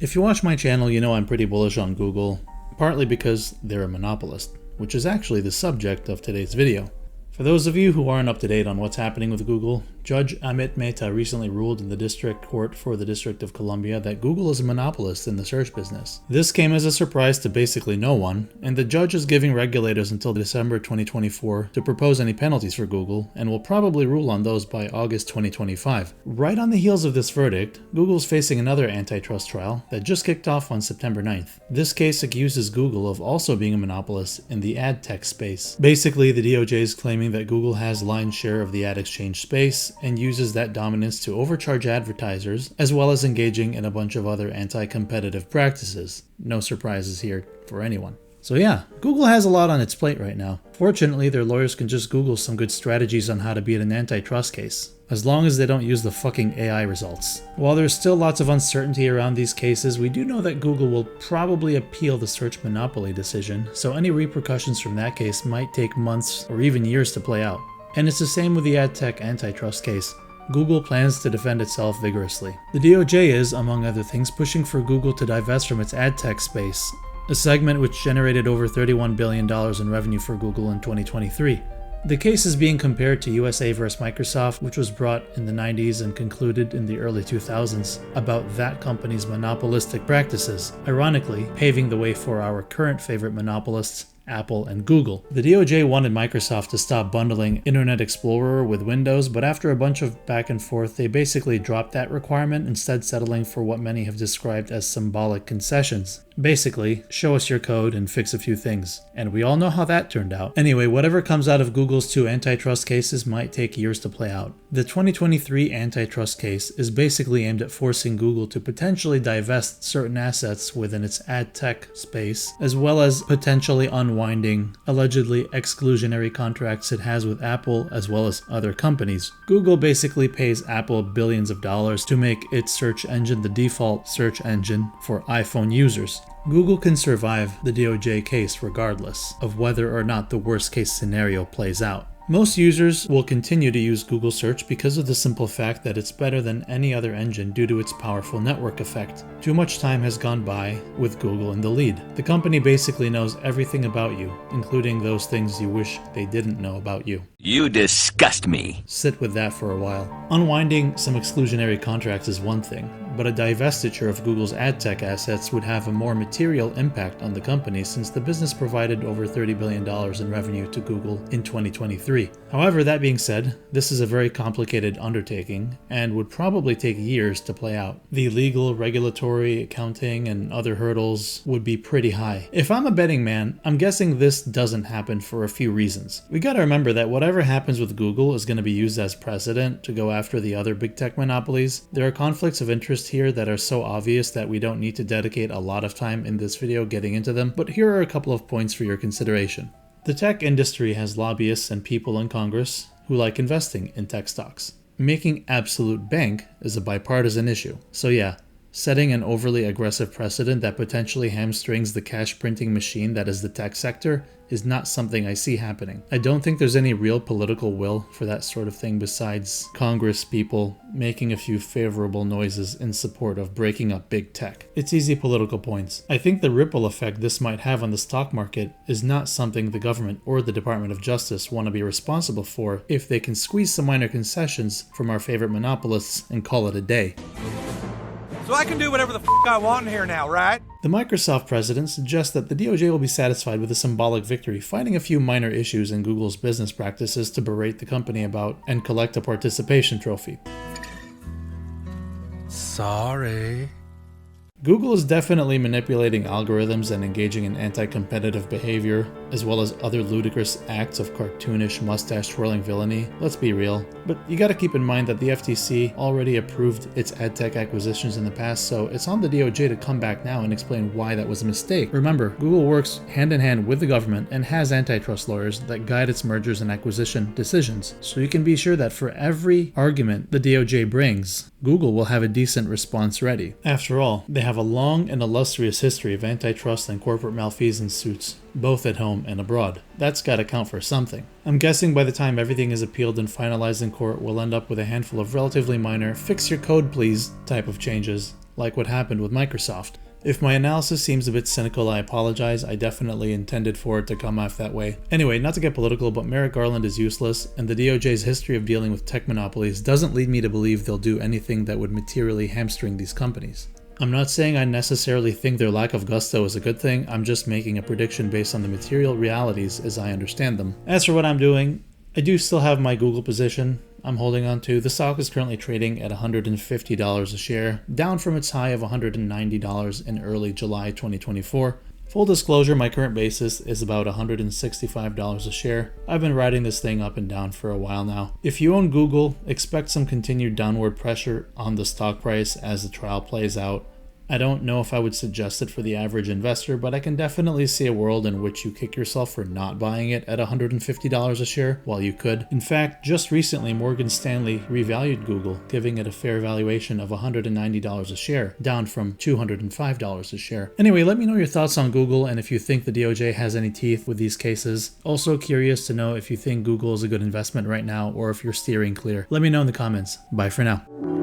If you watch my channel, you know I'm pretty bullish on Google, partly because they're a monopolist, which is actually the subject of today's video. For those of you who aren't up to date on what's happening with Google, Judge Amit Mehta recently ruled in the District Court for the District of Columbia that Google is a monopolist in the search business. This came as a surprise to basically no one, and the judge is giving regulators until December 2024 to propose any penalties for Google, and will probably rule on those by August 2025. Right on the heels of this verdict, Google's facing another antitrust trial that just kicked off on September 9th. This case accuses Google of also being a monopolist in the ad tech space. Basically, the DOJ is claiming that Google has lion's share of the ad exchange space and uses that dominance to overcharge advertisers, as well as engaging in a bunch of other anti-competitive practices. No surprises here for anyone. So yeah, Google has a lot on its plate right now. Fortunately, their lawyers can just Google some good strategies on how to beat an antitrust case, as long as they don't use the fucking AI results. While there's still lots of uncertainty around these cases, we do know that Google will probably appeal the search monopoly decision, so any repercussions from that case might take months or even years to play out. And it's the same with the ad tech antitrust case. Google plans to defend itself vigorously. The DOJ is, among other things, pushing for Google to divest from its ad tech space, a segment which generated over $31 billion in revenue for Google in 2023. The case is being compared to USA vs. Microsoft, which was brought in the 90s and concluded in the early 2000s, about that company's monopolistic practices, ironically paving the way for our current favorite monopolists, Apple and Google. The DOJ wanted Microsoft to stop bundling Internet Explorer with Windows, but after a bunch of back and forth, they basically dropped that requirement, instead settling for what many have described as symbolic concessions. Basically, show us your code and fix a few things. And we all know how that turned out. Anyway, whatever comes out of Google's two antitrust cases might take years to play out. The 2023 antitrust case is basically aimed at forcing Google to potentially divest certain assets within its ad tech space, as well as potentially unwinding allegedly exclusionary contracts it has with Apple as well as other companies. Google basically pays Apple billions of dollars to make its search engine the default search engine for iPhone users. Google can survive the DOJ case regardless of whether or not the worst case scenario plays out. Most users will continue to use Google Search because of the simple fact that it's better than any other engine due to its powerful network effect. Too much time has gone by with Google in the lead. The company basically knows everything about you, including those things you wish they didn't know about you. You disgust me. Sit with that for a while. Unwinding some exclusionary contracts is one thing, but a divestiture of Google's ad tech assets would have a more material impact on the company since the business provided over $30 billion in revenue to Google in 2023. However, that being said, this is a very complicated undertaking and would probably take years to play out. The legal, regulatory, accounting, and other hurdles would be pretty high. If I'm a betting man, I'm guessing this doesn't happen for a few reasons. We gotta remember that whatever happens with Google is going to be used as precedent to go after the other big tech monopolies. There are conflicts of interest here that are so obvious that we don't need to dedicate a lot of time in this video getting into them, but here are a couple of points for your consideration. The tech industry has lobbyists and people in Congress who like investing in tech stocks. Making absolute bank is a bipartisan issue. So yeah, setting an overly aggressive precedent that potentially hamstrings the cash printing machine that is the tech sector is not something I see happening. I don't think there's any real political will for that sort of thing besides Congress people making a few favorable noises in support of breaking up big tech. It's easy political points. I think the ripple effect this might have on the stock market is not something the government or the Department of Justice want to be responsible for if they can squeeze some minor concessions from our favorite monopolists and call it a day. So I can do whatever the I want in here now, right? The Microsoft president suggests that the DOJ will be satisfied with a symbolic victory, fighting a few minor issues in Google's business practices to berate the company about and collect a participation trophy. Sorry. Google is definitely manipulating algorithms and engaging in anti-competitive behavior, as well as other ludicrous acts of cartoonish mustache-twirling villainy. Let's be real. But you gotta keep in mind that the FTC already approved its ad tech acquisitions in the past, so it's on the DOJ to come back now and explain why that was a mistake. Remember, Google works hand in hand with the government and has antitrust lawyers that guide its mergers and acquisition decisions, so you can be sure that for every argument the DOJ brings, Google will have a decent response ready. After all, they have a long and illustrious history of antitrust and corporate malfeasance suits, both at home and abroad. That's gotta count for something. I'm guessing by the time everything is appealed and finalized in court, we'll end up with a handful of relatively minor, fix your code please type of changes, like what happened with Microsoft. If my analysis seems a bit cynical, I apologize. I definitely intended for it to come off that way. Anyway, not to get political, but Merrick Garland is useless, and the DOJ's history of dealing with tech monopolies doesn't lead me to believe they'll do anything that would materially hamstring these companies. I'm not saying I necessarily think their lack of gusto is a good thing, I'm just making a prediction based on the material realities as I understand them. As for what I'm doing, I do still have my Google position I'm holding on to. The stock is currently trading at $150 a share, down from its high of $190 in early July 2024. Full disclosure, my current basis is about $165 a share. I've been riding this thing up and down for a while now. If you own Google, expect some continued downward pressure on the stock price as the trial plays out. I don't know if I would suggest it for the average investor, but I can definitely see a world in which you kick yourself for not buying it at $150 a share while you could. In fact, just recently Morgan Stanley revalued Google, giving it a fair valuation of $190 a share, down from $205 a share. Anyway, let me know your thoughts on Google and if you think the DOJ has any teeth with these cases. Also curious to know if you think Google is a good investment right now or if you're steering clear. Let me know in the comments. Bye for now.